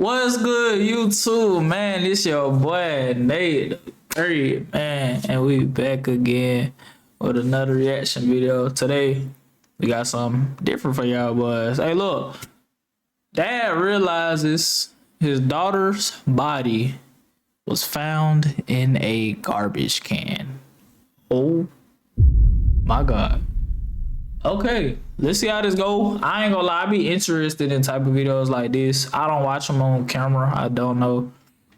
What's good, YouTube, man? This your boy NATEDAGREAT, man, and we back again with another reaction video. Today, we got something different for y'all boys. Hey, look, Dad realizes his daughter's body was found in a garbage can. Oh my God. Okay, let's see how this go. I ain't gonna lie, I be interested in type of videos like this. I don't watch them on camera. I don't know.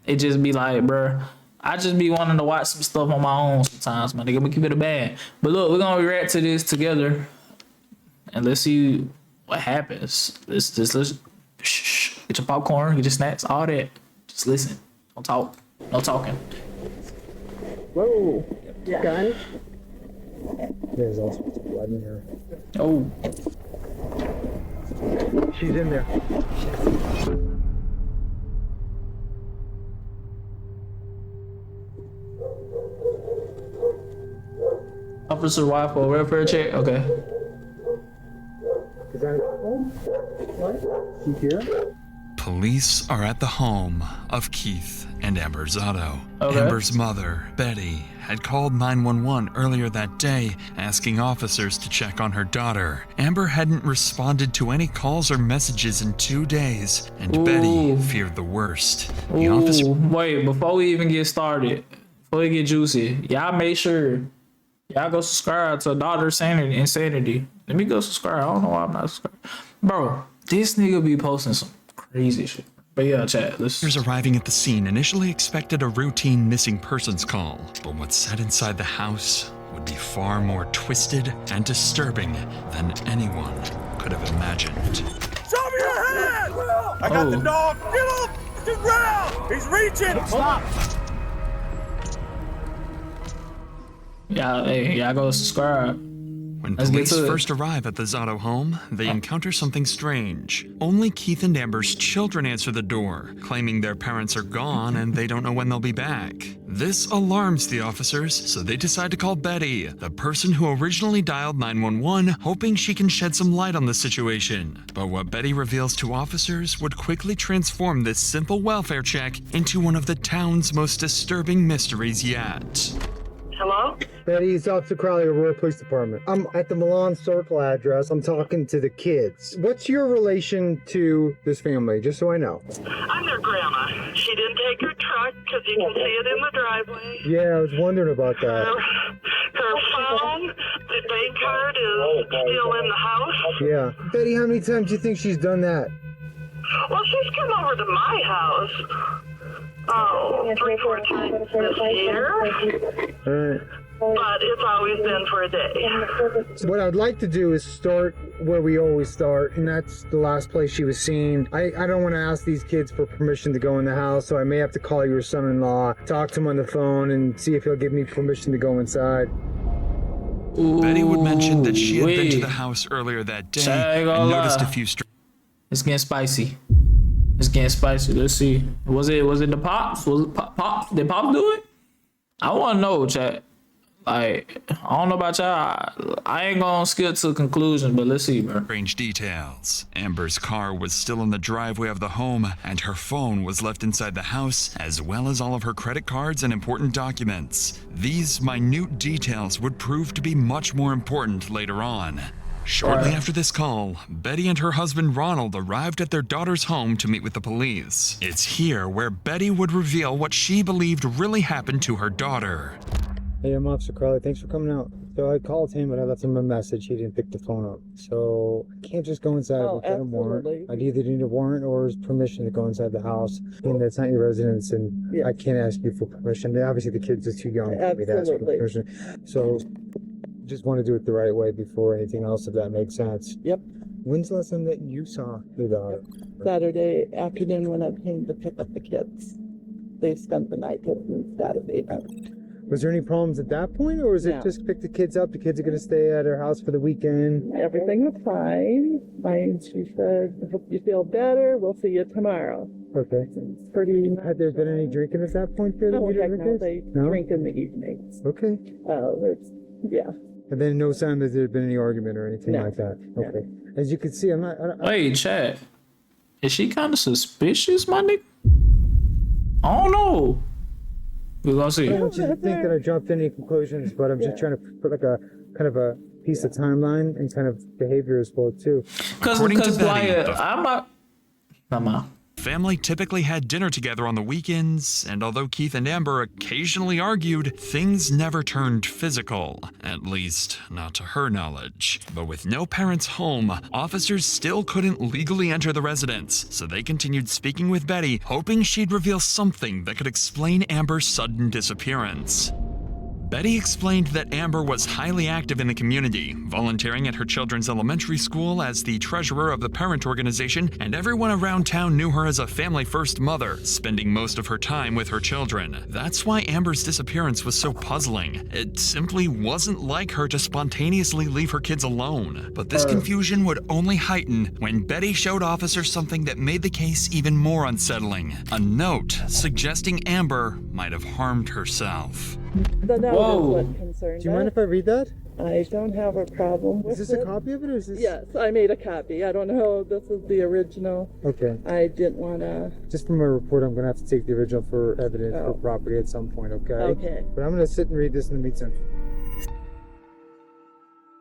It just be like, bruh, I just be wanting to watch some stuff on my own sometimes, man. They gonna keep it a band. But look, we're gonna react to this together, and let's see what happens. Let's shh, get your popcorn, get your snacks, all that. Just listen. Don't talk. No talking. Whoa. Yeah. Gun. There's all sorts of blood in here. Oh. She's in there. Officer wife for welfare check. Okay. Is that home? What? She here? Police are at the home of Keith and Amber Zotto. Okay. Amber's mother, Betty, had called 911 earlier that day, asking officers to check on her daughter. Amber hadn't responded to any calls or messages in 2 days, and Betty feared the worst. The officer. Wait, before we even get started, before we get juicy, y'all make sure y'all go subscribe to Daughter Insanity. Let me go subscribe. I don't know why I'm not subscribed. Bro, this nigga be posting some crazy shit. But yeah, chat. Officers arriving at the scene initially expected a routine missing persons call, but what's said inside the house would be far more twisted and disturbing than anyone could have imagined. Show me your hand! I got the dog! Get off the ground! He's reaching! Stop! Yeah, hey, y'all go subscribe. When Let's police get to it. first arrive at the Zotto home, they encounter something strange. Only Keith and Amber's children answer the door, claiming their parents are gone and they don't know when they'll be back. This alarms the officers, so they decide to call Betty, the person who originally dialed 911, hoping she can shed some light on the situation. But what Betty reveals to officers would quickly transform this simple welfare check into one of the town's most disturbing mysteries yet. Hello? Betty, it's Officer Crowley, Aurora Police Department. I'm at the Milan Circle address. I'm talking to the kids. What's your relation to this family, just so I know? I'm their grandma. She didn't take her truck because you can see it in the driveway. Yeah, I was wondering about that. Her phone, the bank card is still in the house. Yeah. Betty, how many times do you think she's done that? Well, she's come over to my house. Oh, 3-4 times this year. All right. But it's always been for a day. So what I'd like to do is start where we always start, and that's the last place she was seen. I don't want to ask these kids for permission to go in the house, so I may have to call your son-in-law, talk to him on the phone, and see if he'll give me permission to go inside. Betty would mention that she had been to the house earlier that day and noticed a few It's getting spicy. It's getting spicy. Let's see. Was it the Pops? Was it Pop? Did Pop do it? I want to know, chat. Like, I don't know about y'all. I ain't gonna skip to conclusion, but let's see, bro. strange details. Amber's car was still in the driveway of the home, and her phone was left inside the house, as well as all of her credit cards and important documents. These minute details would prove to be much more important later on. Shortly after this call, Betty and her husband Ronald arrived at their daughter's home to meet with the police. It's here where Betty would reveal what she believed really happened to her daughter. Hey, I'm Officer Crowley. Thanks for coming out. So I called him, but I left him a message. He didn't pick the phone up. So I can't just go inside without a warrant. I'd either need a warrant or his permission to go inside the house. And that's not your residence, and I can't ask you for permission. Obviously, the kids are too young for me to ask for permission. So just want to do it the right way before anything else, if that makes sense. Yep. When's the last time that you saw your daughter? Saturday afternoon when I came to pick up the kids. They spent the night with me Saturday night. Was there any problems at that point, or was it just pick the kids up? The kids are going to stay at our house for the weekend? Everything was fine. She said, I hope you feel better. We'll see you tomorrow. Okay. It's pretty much. Had there been any drinking at that point? No, heck no. They drink in the evenings. Okay. Yeah. And then no sign that there had been any argument or anything like that? Okay. As you can see, I'm not... Wait, chat. Is she kind of suspicious, my nigga? I don't know. We're gonna see. I don't want you to think that I jumped any conclusions, but I'm just trying to put like a kind of a piece of timeline and kind of behavior as well too. Cause According to like Betty, I'm a family typically had dinner together on the weekends, and although Keith and Amber occasionally argued, things never turned physical, at least not to her knowledge. But with no parents home, officers still couldn't legally enter the residence, so they continued speaking with Betty, hoping she'd reveal something that could explain Amber's sudden disappearance. Betty explained that Amber was highly active in the community, volunteering at her children's elementary school as the treasurer of the parent organization, and everyone around town knew her as a family-first mother, spending most of her time with her children. That's why Amber's disappearance was so puzzling. It simply wasn't like her to spontaneously leave her kids alone. But this confusion would only heighten when Betty showed officers something that made the case even more unsettling. A note suggesting Amber might have harmed herself. The note Whoa. is what concerned Do you mind us. if I read that? I don't have a problem with Is this it. a copy of it, or is this? Yes, I made a copy. I don't know. This is the original. Okay. I didn't want to. Just from my report, I'm gonna have to take the original for evidence Oh. for property at some point. Okay. Okay. But I'm gonna sit and read this in the meantime.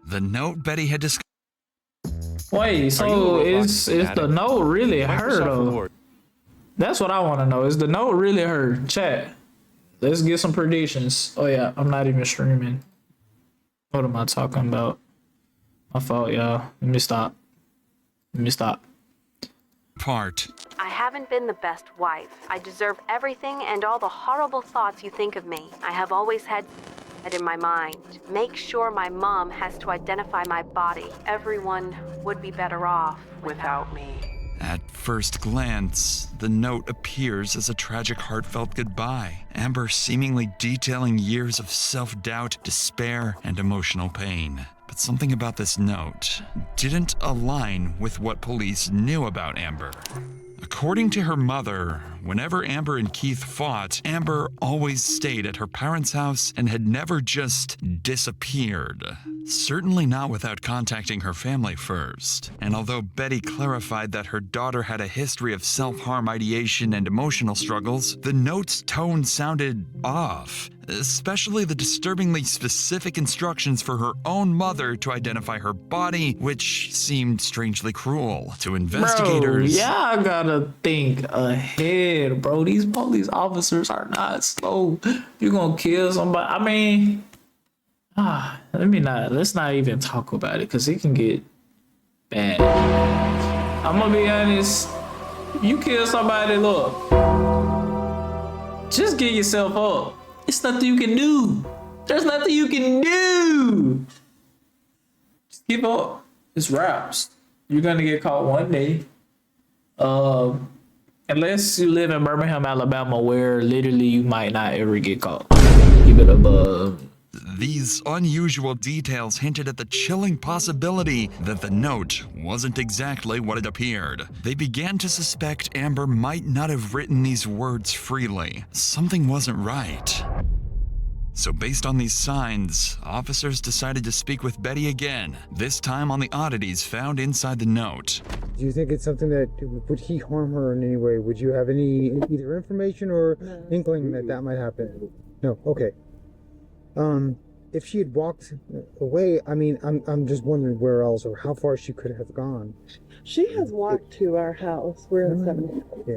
The note Betty had discovered. wait. So is the note really her though? That's what I want to know. Is the note really her? Chat. Let's get some predictions. Oh yeah, I'm not even streaming. What am I talking about? My fault, y'all. Let me stop. Part. I haven't been the best wife. I deserve everything and all the horrible thoughts you think of me. I have always had that in my mind. Make sure my mom has to identify my body. Everyone would be better off without me. At first glance, the note appears as a tragic, heartfelt goodbye. Amber seemingly detailing years of self-doubt, despair, and emotional pain. But something about this note didn't align with what police knew about Amber. According to her mother, whenever Amber and Keith fought, Amber always stayed at her parents' house and had never just disappeared. Certainly not without contacting her family first. And although Betty clarified that her daughter had a history of self-harm ideation and emotional struggles, the note's tone sounded off. Especially the disturbingly specific instructions for her own mother to identify her body, which seemed strangely cruel. To investigators, Bro, yeah, I gotta think ahead, bro. These police officers are not slow. You're gonna kill somebody. I mean, let's not even talk about it because it can get bad. I'm gonna be honest. You kill somebody, look, just get yourself up. It's nothing you can do. There's nothing you can do. Just give up. It's raps. You're gonna get caught one day. Unless you live in Birmingham, Alabama, where literally you might not ever get caught. Give it a these unusual details hinted at the chilling possibility that the note wasn't exactly what it appeared. They began to suspect Amber might not have written these words freely. Something wasn't right. So based on these signs, officers decided to speak with Betty again, this time on the oddities found inside the note. Do you think it's something that would he harm her in any way? Would you have any either information or inkling that that might happen? No. Okay. If she had walked away, I mean, I'm just wondering where else or how far she could have gone. She has walked to our house. We're in 70. Yeah.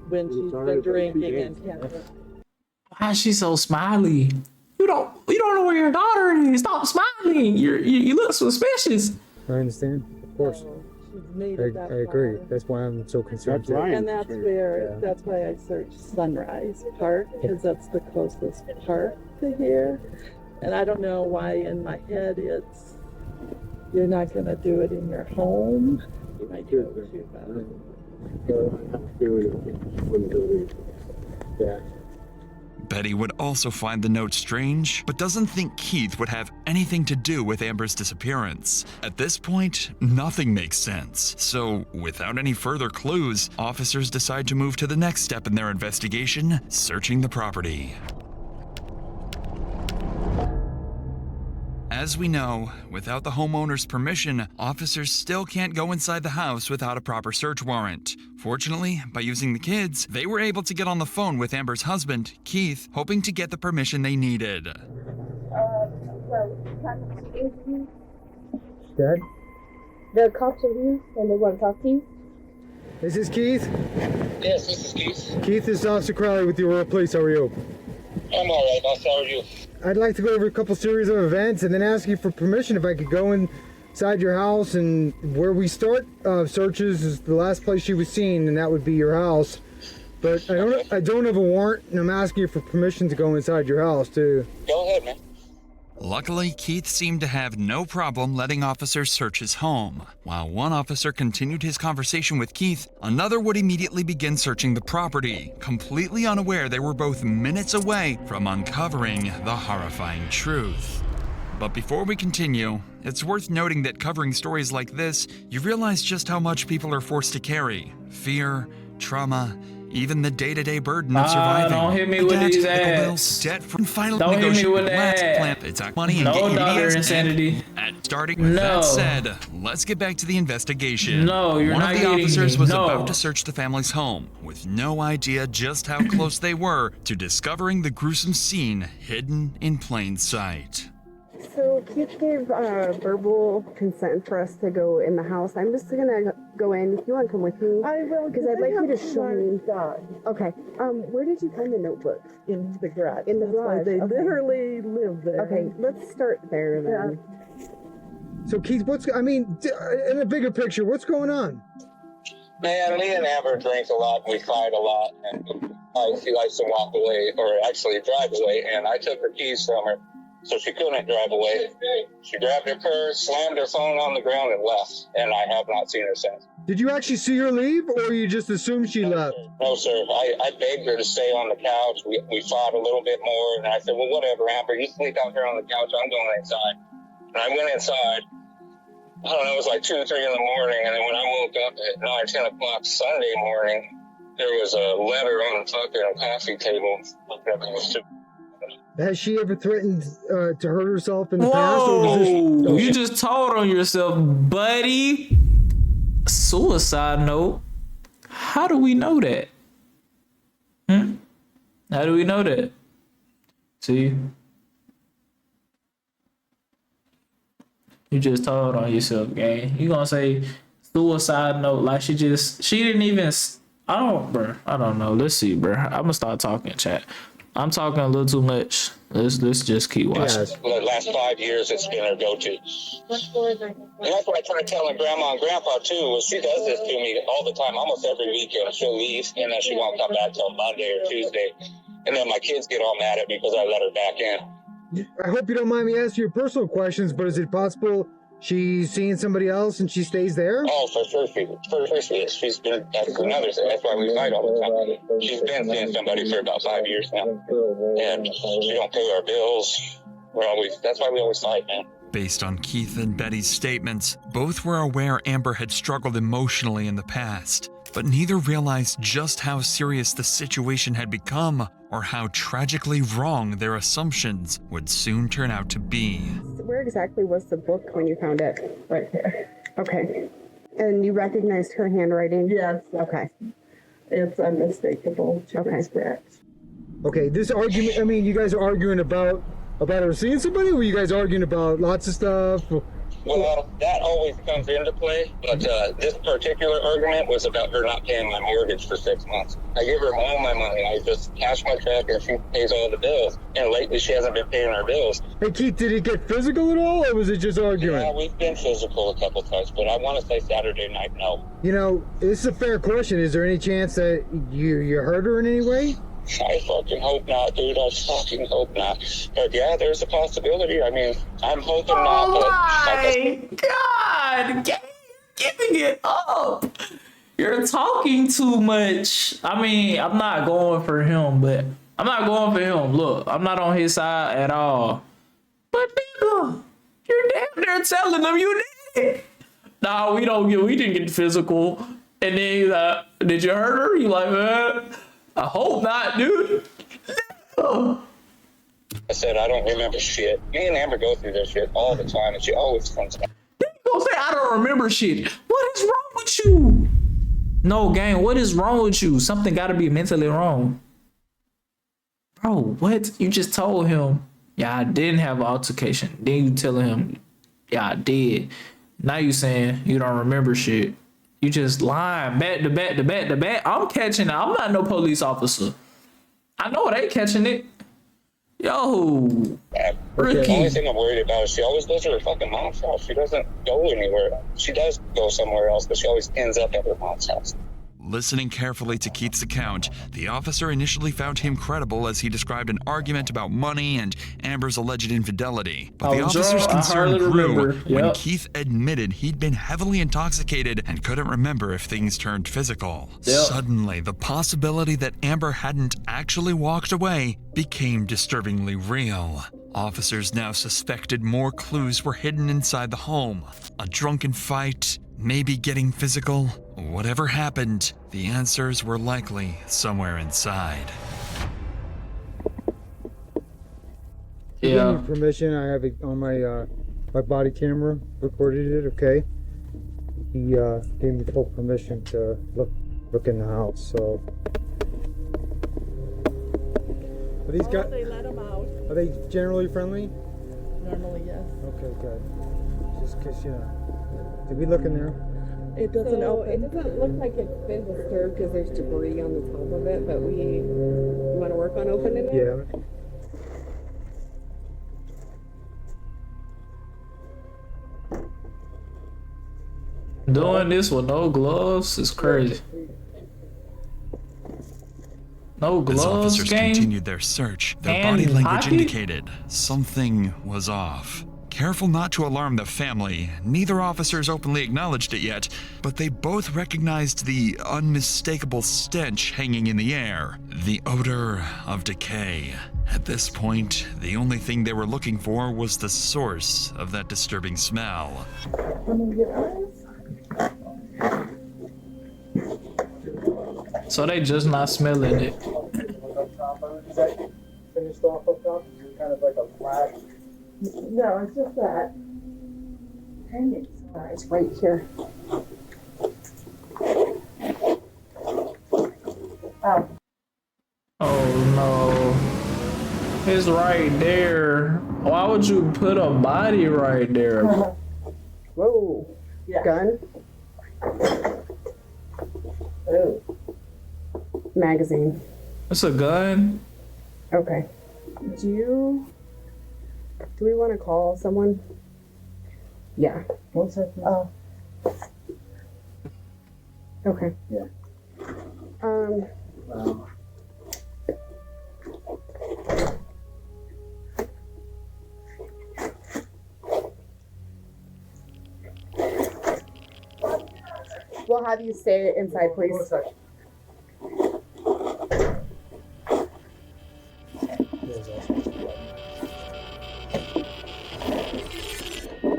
When she's been drinking and camping. Why is she so smiley? You don't know where your daughter is. Stop smiling. You look suspicious. I understand. Of course. She's made it that I agree. far. That's why I'm so concerned. That's right. And that's where, that's why I searched Sunrise Park, because that's the closest park to here. And I don't know why in my head it's, you're not going to do it in your home. You might do it too, Yeah. Betty would also find the note strange, but doesn't think Keith would have anything to do with Amber's disappearance. At this point, nothing makes sense. So, without any further clues, officers decide to move to the next step in their investigation, searching the property. As we know, without the homeowner's permission, officers still can't go inside the house without a proper search warrant. Fortunately, by using the kids, they were able to get on the phone with Amber's husband, Keith, hoping to get the permission they needed. Dad? The cops are here and they want to talk to you. Is this Keith? Yes, this is Keith. Keith, this is Officer Crowley with the Aurora Police. How are you? I'm alright, boss. How are you? I'd like to go over a couple series of events and then ask you for permission if I could go inside your house. And where we start searches is the last place she was seen, and that would be your house. But I don't have a warrant, and I'm asking you for permission to go inside your house too. Go ahead, man. Luckily, Keith seemed to have no problem letting officers search his home. While one officer continued his conversation with Keith, another would immediately begin searching the property, completely unaware they were both minutes away from uncovering the horrifying truth. But before we continue, it's worth noting that covering stories like this, you realize just how much people are forced to carry. Fear, trauma, even the day-to-day burden of surviving. Don't hit me with these ads. Debt from finally Don't hit me with let's that. plan it's our money and No get dollar ideas insanity. and starting with that said, let's get back to the investigation. No, you're One not of the getting officers me. was No. about to search the family's home, with no idea just how close they were to discovering the gruesome scene hidden in plain sight. So Keith gave verbal consent for us to go in the house. I'm just gonna go in. If you want to come with me, I will, because I'd like you to show me. God. Okay. Where did you find the notebook? In the garage. In the That's why garage, they okay. literally live there. Okay, let's start there then. So Keith, in a bigger picture, what's going on? Man, me and Amber drink a lot, and we fight a lot, and she likes to walk away, or actually drive away, and I took her keys from her, so she couldn't drive away. She grabbed her purse, slammed her phone on the ground, and left, and I have not seen her since. Did you actually see her leave, or you just assumed she left? No, sir. I begged her to stay on the couch. We fought a little bit more, and I said, well, whatever, Amber, you sleep out here on the couch, I'm going inside. And I went inside. I don't know, it was like 2 or 3 in the morning, and then when I woke up at 9, 10 o'clock Sunday morning, there was a letter on the fucking coffee table. Has she ever threatened to hurt herself in the past? Or was Whoa, this... you just told on yourself, buddy. Suicide note. How do we know that? How do we know that? See? You just told on yourself, gang. You gonna say suicide note like she didn't even, I don't know. Let's see, bro. I'm gonna start talking, chat. I'm talking a little too much. Let's just keep watching. Yes. For the last 5 years, it's been her go-to. And that's what I try to tell Grandma and Grandpa, too. She does this to me all the time, almost every weekend. She'll leave, and then she won't come back till Monday or Tuesday. And then my kids get all mad at me because I let her back in. I hope you don't mind me asking you personal questions, but is it possible she's seeing somebody else and she stays there? Oh, for sure she is. She's been, that's another thing. That's why we fight all the time. She's been seeing somebody for about 5 years now. And she don't pay our bills. That's why we always fight, man. Based on Keith and Betty's statements, both were aware Amber had struggled emotionally in the past, but neither realized just how serious the situation had become or how tragically wrong their assumptions would soon turn out to be. Where exactly was the book when you found it? Right there. Okay. And you recognized her handwriting? Yes. Okay. It's unmistakable. Okay. Okay, this argument, you guys are arguing about her seeing somebody, or were you guys arguing about lots of stuff? Well, that always comes into play, but this particular argument was about her not paying my mortgage for 6 months. I give her all my money. I just cash my check and she pays all the bills. And lately she hasn't been paying her bills. Hey, Keith, did it get physical at all, or was it just arguing? Yeah, we've been physical a couple times, but I want to say Saturday night, no. This is a fair question. Is there any chance that you hurt her in any way? I fucking hope not, dude. I fucking hope not. But yeah, there's a possibility. I mean, I'm hoping not, but... Oh my God! Giving it up! You're talking too much. I mean, I'm not going for him, but... I'm not going for him. Look, I'm not on his side at all. But nigga, you're damn near telling them you did. Nah, we didn't get physical. And then he's like, did you hurt her? You like, I hope not, dude. No. I said, I don't remember shit. Me and Amber go through this shit all the time, and she always comes back. Don't say I don't remember shit. What is wrong with you? No, gang, what is wrong with you? Something gotta be mentally wrong. Bro, what? You just told him, yeah, I didn't have an altercation. Then you telling him, yeah, I did. Now you saying you don't remember shit. You just lying back to back to back to back. I'm catching it. I'm not no police officer. I know it ain't catching it. Yo, The only thing I'm worried about is she always goes to her fucking mom's house. She doesn't go anywhere. She does go somewhere else, but she always ends up at her mom's house. Listening carefully to Keith's account, the officer initially found him credible as he described an argument about money and Amber's alleged infidelity. But the officer's concern grew when Keith admitted he'd been heavily intoxicated and couldn't remember if things turned physical. Suddenly, the possibility that Amber hadn't actually walked away became disturbingly real. Officers now suspected more clues were hidden inside the home. A drunken fight, maybe getting physical. Whatever happened, the answers were likely somewhere inside. Yeah. Permission. I have it on my my body camera. Recorded it. Okay. He gave me full permission to look in the house. So. Are these guys? They let them out. Are they generally friendly? Normally, yes. Okay, good. Just because did we look in there? It doesn't open. It doesn't look like it's been disturbed because there's debris on the top of it, but you want to work on opening it? Yeah. doing this with no gloves is crazy. No gloves, As officers gang? continued their search, their And body language hockey? indicated something was off. Careful not to alarm the family, neither officers openly acknowledged it yet, but they both recognized the unmistakable stench hanging in the air, the odor of decay. At this point, the only thing they were looking for was the source of that disturbing smell. So they just not smelling it. Finished off up top? Kind of like a flash. No, it's just that. Dang it. It's right here. Oh. Oh no. It's right there. Why would you put a body right there? Whoa. Yeah. Gun. Oh. Magazine. It's a gun? Okay. Do we want to call someone? Yeah. One second. Oh. Okay. Yeah. Um. We'll have you stay inside, please.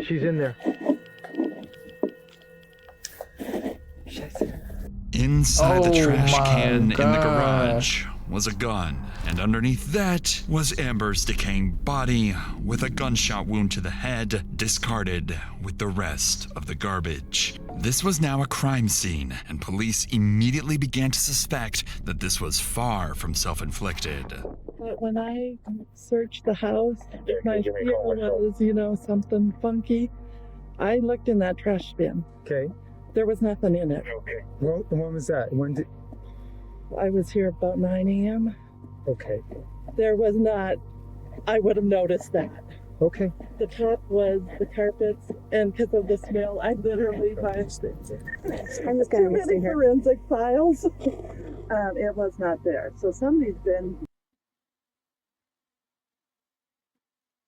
She's in there. Inside the Oh trash my can in the God. garage was a gun, and underneath that was Amber's decaying body with a gunshot wound to the head, discarded with the rest of the garbage. This was now a crime scene, and police immediately began to suspect that this was far from self-inflicted. But when I searched the house, my fear was, something funky. I looked in that trash bin. Okay. There was nothing in it. Well, when was that? When did? I was here about 9 a.m. Okay. There was not, I would have noticed that. Okay. The top was the carpets, and because of the smell, I literally find I'm just too gonna many stay here. forensic files. It was not there. So somebody's been.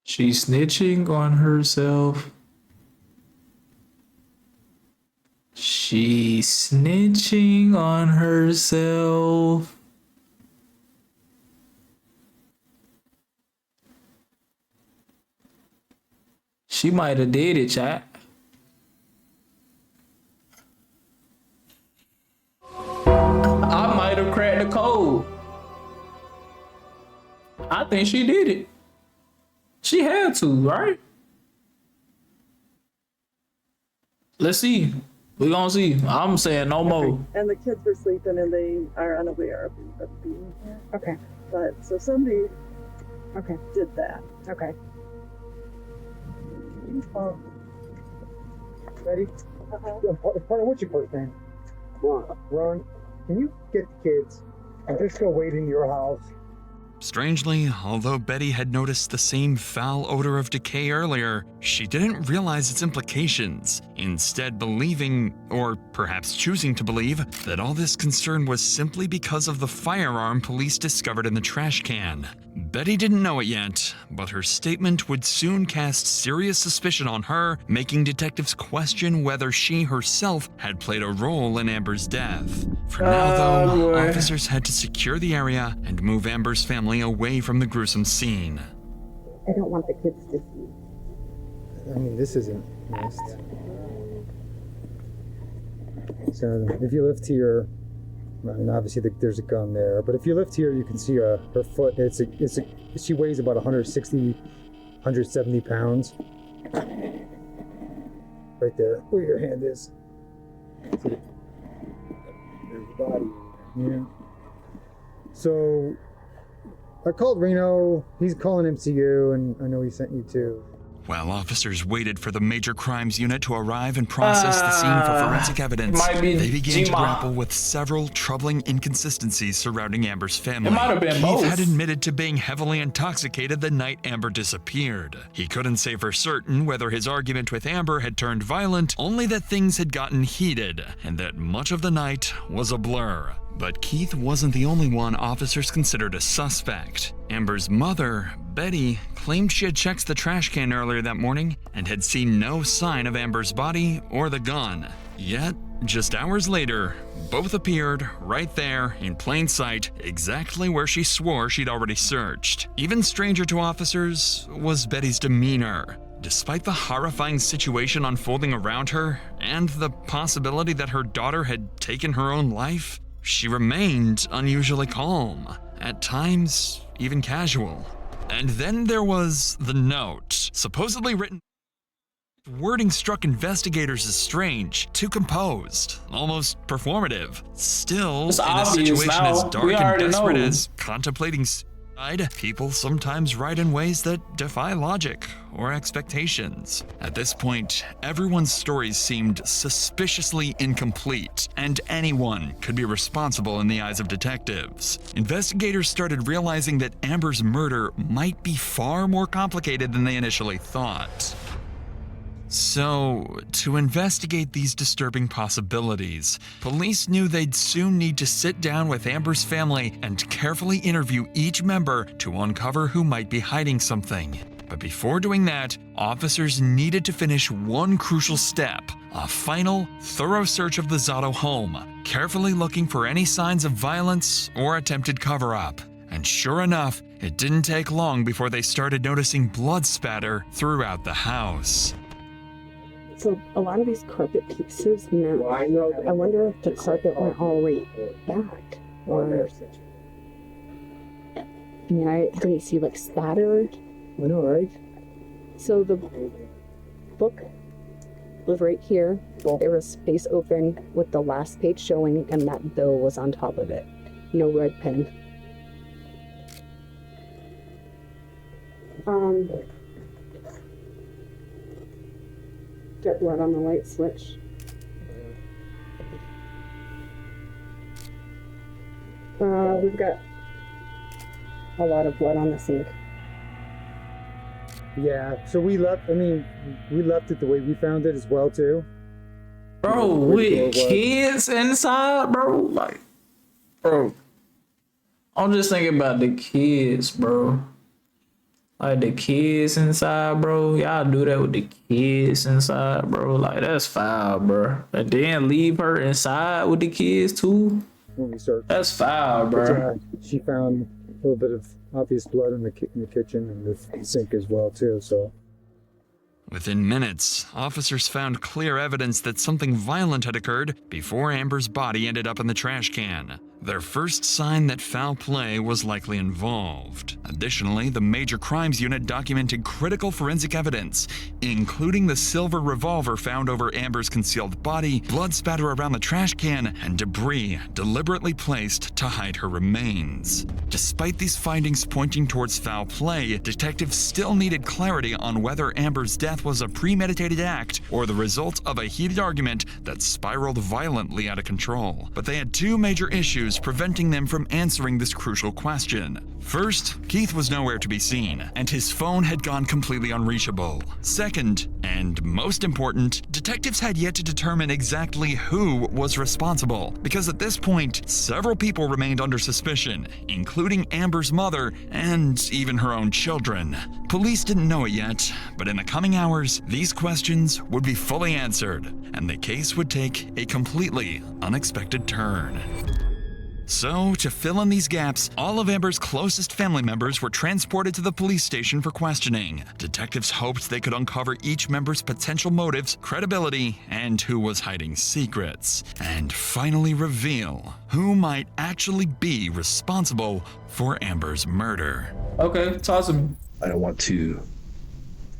She's snitching on herself. She's snitching on herself. She might have did it, chat. I might have cracked the code. I think she did it. She had to, right? Let's see. We gonna see. I'm saying no more. And the kids were sleeping and they are unaware of being here. Okay. But so somebody Okay. did that. Okay. Ready? What's your first name? Ron. Can you get the kids and just go wait in your house? Strangely, although Betty had noticed the same foul odor of decay earlier, she didn't realize its implications, instead believing, or perhaps choosing to believe, that all this concern was simply because of the firearm police discovered in the trash can. Betty didn't know it yet, but her statement would soon cast serious suspicion on her, making detectives question whether she herself had played a role in Amber's death. For now, though, officers had to secure the area and move Amber's family away from the gruesome scene. I don't want the kids to see. I mean, this isn't missed. So if you lift here, I mean, obviously there's a gun there, but if you lift here, you can see her foot. She weighs about 160, 170 pounds. Right there, where your hand is. See, there's the body. Yeah. So I called Reno. He's calling MCU, and I know he sent you too. While officers waited for the Major Crimes Unit to arrive and process the scene for forensic evidence, they began to grapple with several troubling inconsistencies surrounding Amber's family. It might have been Keith both. had admitted to being heavily intoxicated the night Amber disappeared. He couldn't say for certain whether his argument with Amber had turned violent, only that things had gotten heated, and that much of the night was a blur. But Keith wasn't the only one officers considered a suspect. Amber's mother, Betty, claimed she had checked the trash can earlier that morning and had seen no sign of Amber's body or the gun. Yet, just hours later, both appeared right there in plain sight, exactly where she swore she'd already searched. Even stranger to officers was Betty's demeanor. Despite the horrifying situation unfolding around her and the possibility that her daughter had taken her own life, she remained unusually calm, at times even casual. And then there was the note, supposedly written. Wording struck investigators as strange, too composed, almost performative. Still, It's in a obvious situation now. as dark We and already desperate know. as contemplating suicide, people sometimes write in ways that defy logic or expectations. At this point, everyone's stories seemed suspiciously incomplete, and anyone could be responsible in the eyes of detectives. Investigators started realizing that Amber's murder might be far more complicated than they initially thought. So, to investigate these disturbing possibilities, police knew they'd soon need to sit down with Amber's family and carefully interview each member to uncover who might be hiding something. But before doing that, officers needed to finish one crucial step: a final, thorough search of the Zotto home, carefully looking for any signs of violence or attempted cover-up. And sure enough, it didn't take long before they started noticing blood spatter throughout the house. So a lot of these carpet pieces now, I wonder if the carpet went all the way back. Or, I mean, I didn't see like splattered. I know, right? So the book was right here. There was space open with the last page showing, and that bill was on top of it. No red pen. Got blood on the light switch. We've got a lot of blood on the sink. Yeah, so we left it the way we found it as well, too. Bro, with kids inside, bro. Like, bro. I'm just thinking about the kids, bro. Like, the kids inside, bro. Y'all do that with the kids inside, bro. Like, that's foul, bro. And then leave her inside with the kids, too. When we searched. That's foul, bro. She found a little bit of obvious blood in the kitchen and the sink as well, too, so. Within minutes, officers found clear evidence that something violent had occurred before Amber's body ended up in the trash can. their first sign that foul play was likely involved. Additionally, the Major Crimes Unit documented critical forensic evidence, including the silver revolver found over Amber's concealed body, blood spatter around the trash can, and debris deliberately placed to hide her remains. Despite these findings pointing towards foul play, detectives still needed clarity on whether Amber's death was a premeditated act or the result of a heated argument that spiraled violently out of control. But they had two major issues preventing them from answering this crucial question. First, Keith was nowhere to be seen, and his phone had gone completely unreachable. Second, and most important, detectives had yet to determine exactly who was responsible, because at this point, several people remained under suspicion, including Amber's mother and even her own children. Police didn't know it yet, but in the coming hours, these questions would be fully answered, and the case would take a completely unexpected turn. So, to fill in these gaps, all of Amber's closest family members were transported to the police station for questioning. Detectives hoped they could uncover each member's potential motives, credibility, and who was hiding secrets, and finally reveal who might actually be responsible for Amber's murder. Okay, toss him. I don't want to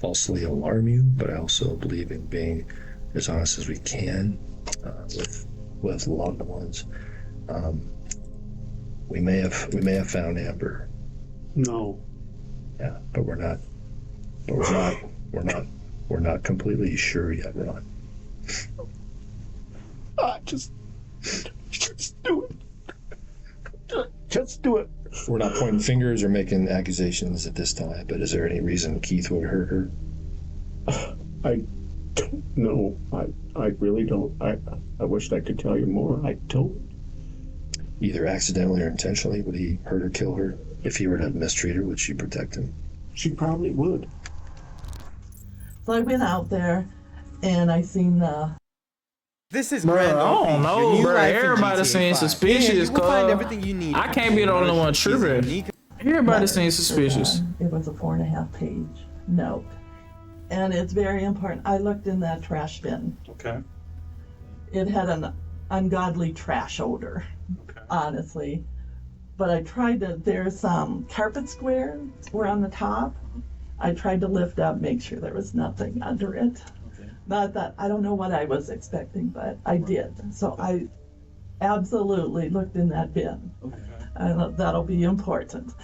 falsely alarm you, but I also believe in being as honest as we can with loved ones. We may have found Amber. No. Yeah, but we're not completely sure yet, Ron. Just do it. Just do it. We're not pointing fingers or making accusations at this time, but is there any reason Keith would hurt her? I don't know. I really don't. I wished I could tell you more. I don't. Either accidentally or intentionally, would he hurt or kill her? If he were to mistreat her, would she protect him? She probably would. So I went out there and I seen This is Bro, I Grand Old don't Beach, know, your new bro. life in Everybody GTA seems 5. suspicious, Yeah, you will find cuz. everything you need. I can't be the only one tripping. Everybody seems suspicious. It was a 4.5 page note. And it's very important. I looked in that trash bin. Okay. It had an ungodly trash odor, honestly. But I tried to, there's some carpet squares were on the top. I tried to lift up, make sure there was nothing under it. Okay. Not that, I don't know what I was expecting, but I did. So I absolutely looked in that bin. Okay. I thought that'll be important.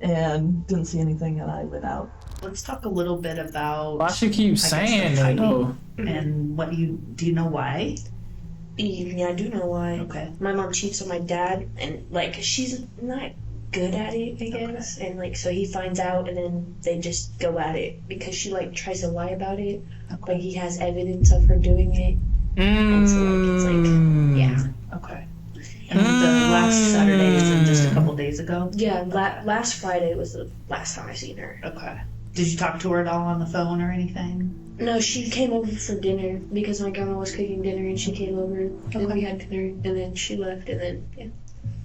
And didn't see anything, and I went out. Let's talk a little bit about Why she keep saying that though? And what do you know why? Yeah, I do know why. Okay. My mom cheats on my dad, and like she's not good at it, I guess. Okay. And like so he finds out, and then they just go at it because she like tries to lie about it. Okay. Like he has evidence of her doing it, and so like it's like yeah. Okay. And the last Saturday is in just a couple days ago. Yeah, last Friday was the last time I seen her. Okay. Did you talk to her at all on the phone or anything? No, she came over for dinner because my grandma was cooking dinner, and she came over and we had dinner, and then she left, and then yeah.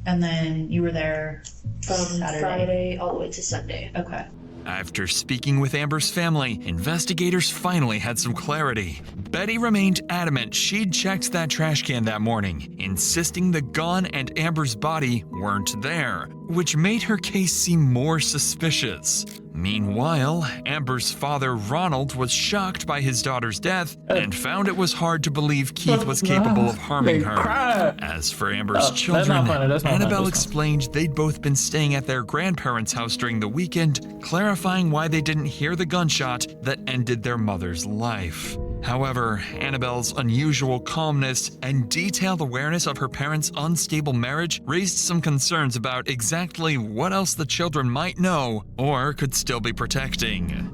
And then you were there from Saturday. Friday all the way to Sunday. Okay. After speaking with Amber's family, investigators finally had some clarity. Betty remained adamant she'd checked that trash can that morning, insisting the gun and Amber's body weren't there, which made her case seem more suspicious. Meanwhile, Amber's father, Ronald, was shocked by his daughter's death and found it was hard to believe Keith was capable of harming her. As for Amber's children, Annabelle explained they'd both been staying at their grandparents' house during the weekend, clarifying why they didn't hear the gunshot that ended their mother's life. However, Annabelle's unusual calmness and detailed awareness of her parents' unstable marriage raised some concerns about exactly what else the children might know or could still be protecting.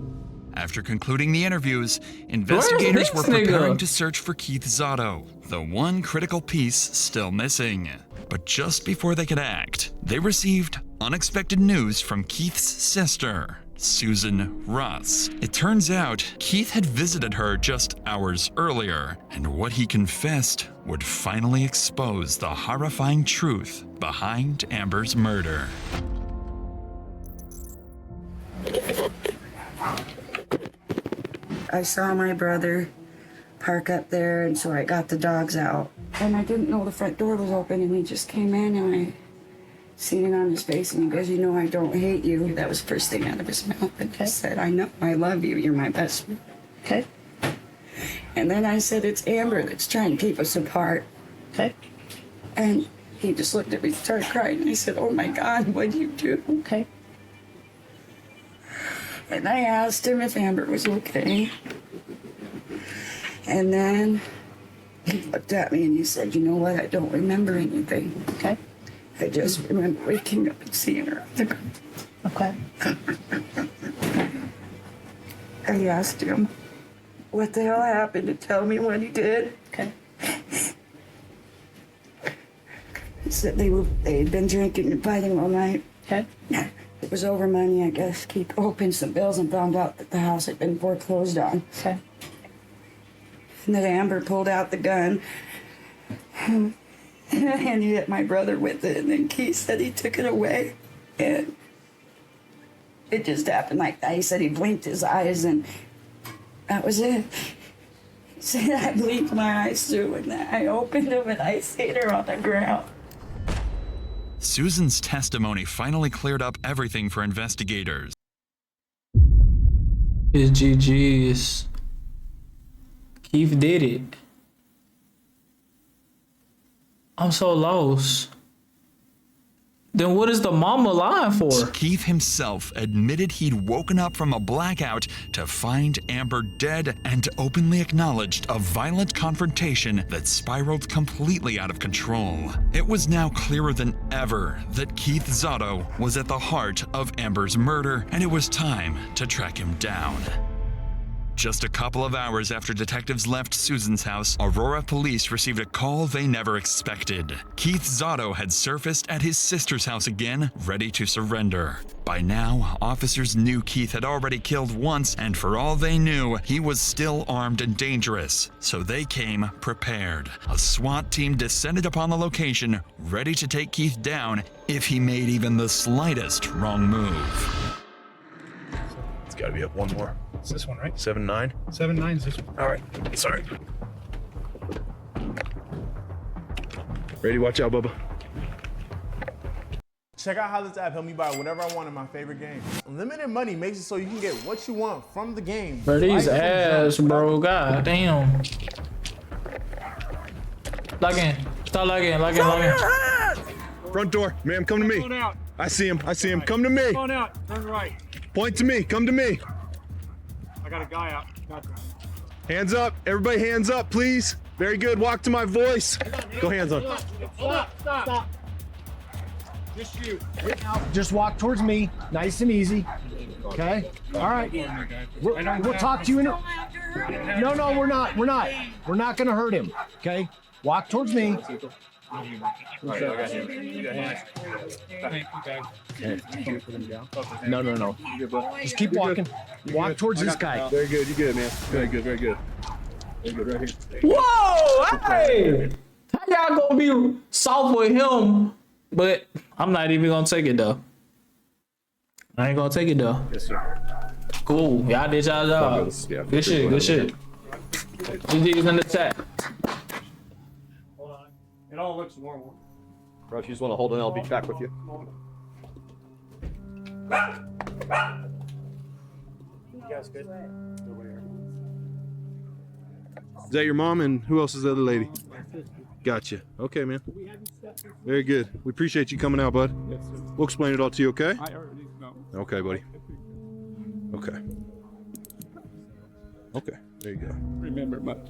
After concluding the interviews, investigators were preparing to search for Keith Zotto, the one critical piece still missing. But just before they could act, they received unexpected news from Keith's sister, Susan Russ. It turns out Keith had visited her just hours earlier, and what he confessed would finally expose the horrifying truth behind Amber's murder. I saw my brother park up there, and so I got the dogs out. And I didn't know the front door was open, and he just came in, and I seen it on his face, and he goes, "You know I don't hate you." That was the first thing out of his mouth. And I said, "I know, I love you. You're my best friend." Okay. And then I said, "It's Amber that's trying to keep us apart." Okay. And he just looked at me and started crying. And I said, "Oh my God, what did you do?" Okay. And I asked him if Amber was okay. And then he looked at me and he said, "You know what? I don't remember anything. Okay. I just remember waking up and seeing her on the ground." Okay. I asked him what the hell happened to tell me what he did. Okay. He said they'd been drinking and fighting all night. Okay. It was over money, I guess. He opened some bills and found out that the house had been foreclosed on. Okay. And that Amber pulled out the gun and he hit my brother with it. And then Keith said he took it away. And it just happened like that. He said he blinked his eyes and that was it. He said I blinked my eyes too and I opened them and I seen her on the ground. Susan's testimony finally cleared up everything for investigators. It's GG's. Keith did it. I'm so lost. Then what is the mama lying for? Keith himself admitted he'd woken up from a blackout to find Amber dead and openly acknowledged a violent confrontation that spiraled completely out of control. It was now clearer than ever that Keith Zotto was at the heart of Amber's murder, and it was time to track him down. Just a couple of hours after detectives left Susan's house, Aurora police received a call they never expected. Keith Zotto had surfaced at his sister's house again, ready to surrender. By now, officers knew Keith had already killed once, and for all they knew, he was still armed and dangerous. So they came prepared. A SWAT team descended upon the location, ready to take Keith down if he made even the slightest wrong move. It's gotta be up one more. It's this one, right? 7-9? 7-9 is this one. All right, sorry. Ready? Watch out, Bubba. Check out how this app helped me buy whatever I want in my favorite game. Unlimited money makes it so you can get what you want from the game. Bro, these ass, bro. God damn. Log in. Start logging. Front door. Ma'am, come to me. Phone out. I see him. Come to me. Phone out. Turn right. Point to me. Come to me. I got a guy out. Hands up. Everybody hands up, please. Very good. Walk to my voice. Go hands on. Stop. Just you. Just walk towards me, nice and easy. Okay? All right. We'll talk to you in a... No, we're not. We're not going to hurt him. Okay? Walk towards me. No. Just keep walking. Walk towards this guy. Very good. You good, man. Very good. Very good. Right here. Whoa! Hey! How y'all gonna be soft with him? But I'm not even gonna take it though. I ain't gonna take it though. Yes, sir. Cool. Y'all did y'all job. Yeah, Good shit. GG's in the chat. Hold on. It all looks normal. Bro, if you just want to hold it, I'll be back with you. You guys good? Is that your mom, and who else is the other lady? Gotcha. Okay, man. Very good. We appreciate you coming out, bud. Yes, sir. We'll explain it all to you, okay? I already know. Okay, buddy. Okay. Okay, there you go. Remember much.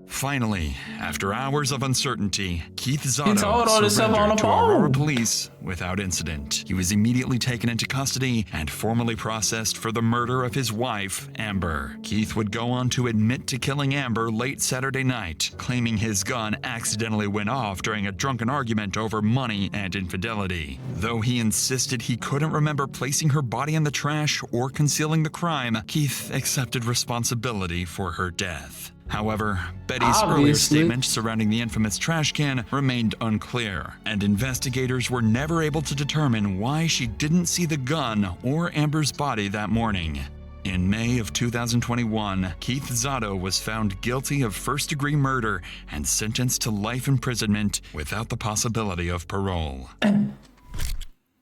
Finally, after hours of uncertainty, Keith told all Zotto this stuff on the surrendered to Aurora phone. police without incident. He was immediately taken into custody and formally processed for the murder of his wife, Amber. Keith would go on to admit to killing Amber late Saturday night, claiming his gun accidentally went off during a drunken argument over money and infidelity. Though he insisted he couldn't remember placing her body in the trash or concealing the crime, Keith accepted responsibility for her death. However, Betty's earlier statement surrounding the infamous trash can remained unclear, and investigators were never able to determine why she didn't see the gun or Amber's body that morning. In May of 2021, Keith Zotto was found guilty of first-degree murder and sentenced to life imprisonment without the possibility of parole.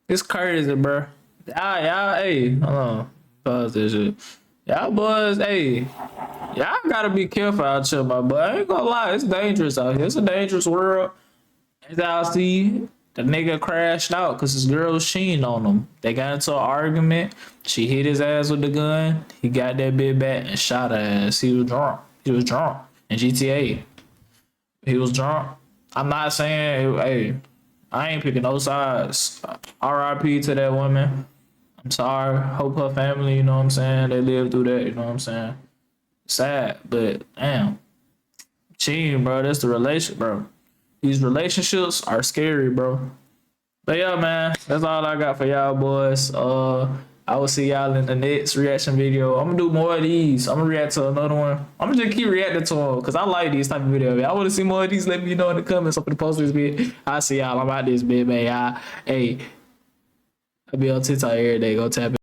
It's crazy, bro. Y'all, hey, hold on. Pause this shit. Y'all boys, hey, y'all gotta be careful out here, my boy. I ain't gonna lie, it's dangerous out here. It's a dangerous world. As y'all see, the nigga crashed out because his girl was cheating on him. They got into an argument. She hit his ass with the gun. He got that bitch back and shot her ass. He was drunk. He was drunk in GTA. He was drunk. I'm not saying, hey, I ain't picking no sides. R.I.P. to that woman. I'm sorry. Hope her family, you know what I'm saying, they live through that, you know what I'm saying. Sad, but damn. Cheating, bro. That's the relation, bro. These relationships are scary, bro. But yeah, man, that's all I got for y'all boys. I will see y'all in the next reaction video. I'm gonna do more of these. I'm gonna react to another one. I'm gonna just keep reacting to them because I like these type of videos. I want to see more of these. Let me know in the comments. I'm gonna post this bit. I'll see y'all. I'm out this bit, man. Hey, I'll be on TikTok every day. Go tap it.